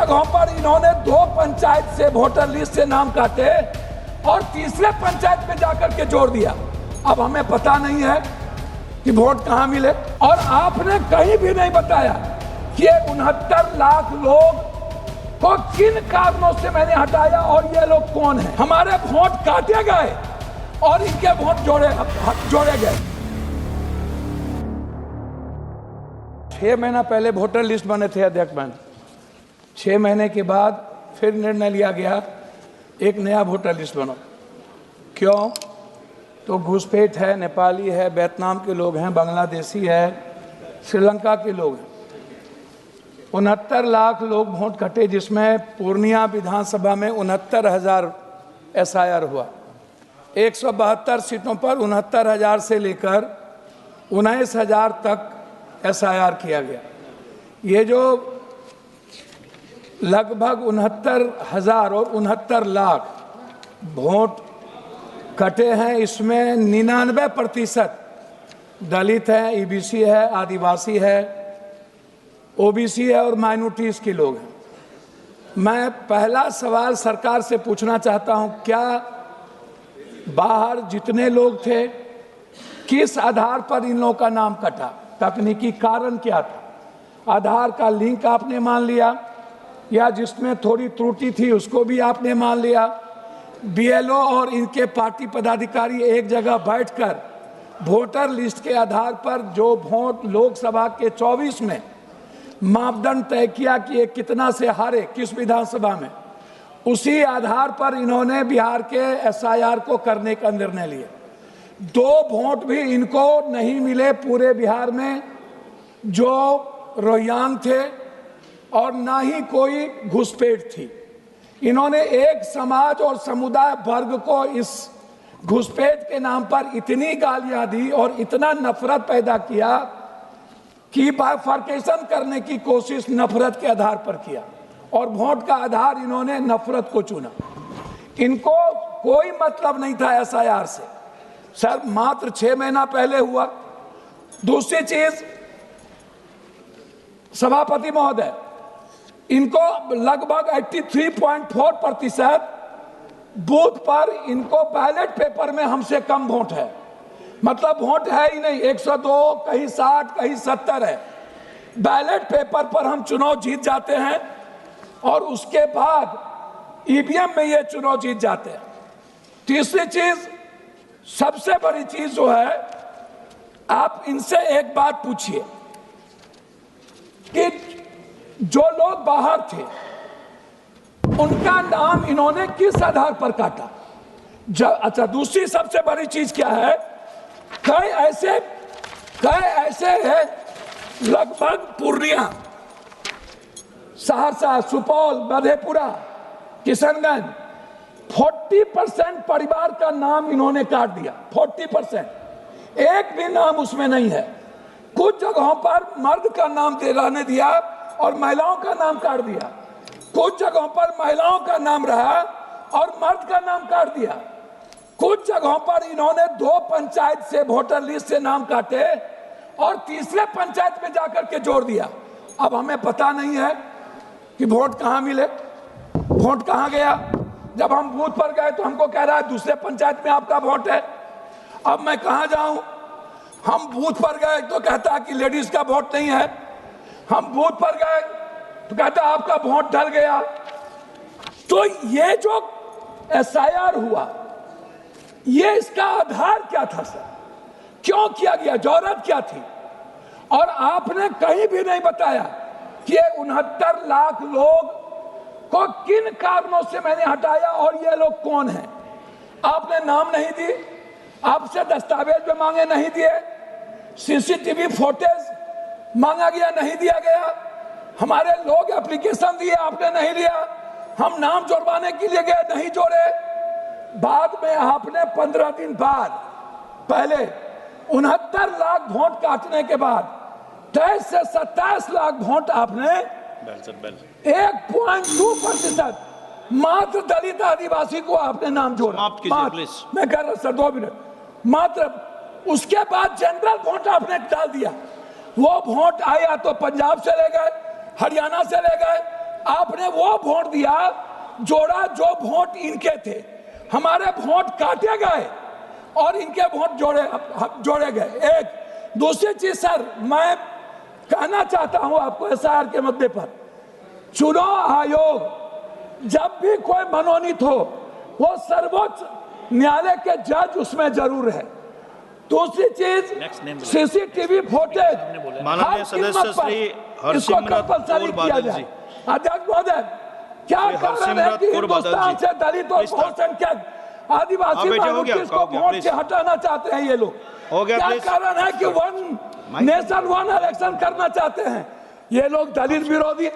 जगहों पर इन्होंने 2 पंचायत से वोटर लिस्ट से नाम काटे और तीसरे पंचायत में जाकर के जोड़ दिया। अब हमें पता नहीं है कि वोट कहां मिले, और आपने कहीं भी नहीं बताया कि 69 लाख लोग को किन कारणों से मैंने हटाया और ये लोग कौन है। हमारे वोट काटे गए और इनके वोट जोड़े गए। 6 महीना पहले वोटर लिस्ट बने थे अध्यक्ष बहन। 6 महीने के बाद फिर निर्णय लिया गया एक नया वोटर लिस्ट बनो। क्यों? तो घुसपैठ है, नेपाली है, वियतनाम के लोग हैं, बांग्लादेशी है, श्रीलंका के लोग हैं। 69 लाख लोग वोट कटे, जिसमें पूर्णिया विधानसभा में 69,000 SIR हुआ। 172 सीटों पर 69,000 से लेकर 19,000 तक SIR किया गया। ये जो लगभग 69,000 और 69 लाख वोट कटे हैं, इसमें 99% दलित है, EBC है, आदिवासी है, OBC है और माइनॉरिटीज के लोग हैं। मैं पहला सवाल सरकार से पूछना चाहता हूं, क्या बाहर जितने लोग थे किस आधार पर इन लोगों का नाम कटा? तकनीकी कारण क्या था? आधार का लिंक आपने मान लिया या जिसमें थोड़ी त्रुटि थी उसको भी आपने मान लिया? BLO और इनके पार्टी पदाधिकारी एक जगह बैठकर वोटर लिस्ट के आधार पर जो वोट लोकसभा के 24 में मापदंड तय किया कि ये कितना से हारे किस विधानसभा में, उसी आधार पर इन्होंने बिहार के SIR को करने का निर्णय लिया। 2 वोट भी इनको नहीं मिले पूरे बिहार में जो रोहिंग्या थे, और ना ही कोई घुसपैठ थी। इन्होंने एक समाज और समुदाय वर्ग को इस घुसपैठ के नाम पर इतनी गालियां दी और इतना नफरत पैदा किया कि बाइफर्केशन करने की कोशिश नफरत के आधार पर किया, और वोट का आधार इन्होंने नफरत को चुना। इनको कोई मतलब नहीं था SIR से। सर, मात्र 6 महीना पहले हुआ। दूसरी चीज, सभापति महोदय, इनको लगभग 83.4% बूथ पर इनको बैलेट पेपर में हमसे कम वोट है। मतलब वोट है ही नहीं, 102, कहीं 60, कहीं 70 है। बैलेट पेपर पर हम चुनाव जीत जाते हैं और उसके बाद EVM में ये चुनाव जीत जाते हैं। तीसरी चीज, सबसे बड़ी चीज जो है, आप इनसे एक बात पूछिए कि जो लोग बाहर थे उनका नाम इन्होंने किस आधार पर काटा? अच्छा, दूसरी सबसे बड़ी चीज क्या है, कई ऐसे हैं, लगभग पूर्णिया, सहरसा, सुपौल, मधेपुरा, किशनगंज, 40% परिवार का नाम इन्होंने काट दिया। 40%, एक भी नाम उसमें नहीं है। कुछ जगहों पर मर्द का नाम रहने दिया और महिलाओं का नाम काट दिया। कुछ जगहों पर महिलाओं का नाम रहा और मर्द का नाम काट दिया। कुछ जगहों पर इन्होंने 2 पंचायत से वोटर लिस्ट से नाम काटे और तीसरे पंचायत में जाकर के जोड़ दिया। अब हमें पता नहीं है कि वोट कहां मिले, वोट कहां गया। जब हम बूथ पर गए तो हमको कह रहा है दूसरे पंचायत में आपका वोट है। अब मैं कहां जाऊं? हम बूथ पर गए तो कहता है कि लेडीज का वोट नहीं है। हम बूथ पर गए तो कहता है आपका वोट ढल गया। तो ये जो SIR हुआ, ये इसका आधार क्या था सर? क्यों किया गया? जरूरत क्या थी? और आपने कहीं भी नहीं बताया कि 69 लाख लोग को किन कारणों से मैंने हटाया और ये लोग कौन हैं। आपने नाम नहीं दी, आपसे दस्तावेज में मांगे नहीं दिए, CCTV फुटेज मांगा गया नहीं दिया गया, हमारे लोग एप्लीकेशन दिए आपने नहीं लिया, हम नाम जोड़वाने के लिए गए नहीं जोड़े। बाद में आपने 15 दिन बाद, पहले 69 लाख वोट काटने के बाद 23 से 27 लाख वोट आपने 1.2% मात्र दलित आदिवासी को आपने नाम जोड़ा। मैं कह रहा सर 2 मिनट मात्र। उसके बाद जनरल वोट आपने डाल दिया। वो वोट आया तो पंजाब से ले गए, हरियाणा से ले गए, आपने वो वोट दिया जोड़ा जो वोट इनके थे, हमारे वोट काटे गए और इनके वोट जोड़े गए। एक दूसरी चीज सर, मैं कहना चाहता हूं आपको एसआईआर के मुद्दे पर, चुनाव आयोग जब भी कोई मनोनीत हो वो सर्वोच्च न्यायालय के जज उसमें जरूर है। दूसरी चीज सीसीटीवी फुटेज माननीय सदस्य श्री हरसिमरत कौर बादल जी। अध्यक्ष महोदय, क्या कारण है कि हिंदुस्तान से दलित और बहुसंख्यक आदिवासी माइनॉरिटीज को वोट से हटाना चाहते हैं ये लोग? क्या कारण है कि वन नेशन वन इलेक्शन करना चाहते हैं ये लोग? दलित विरोधी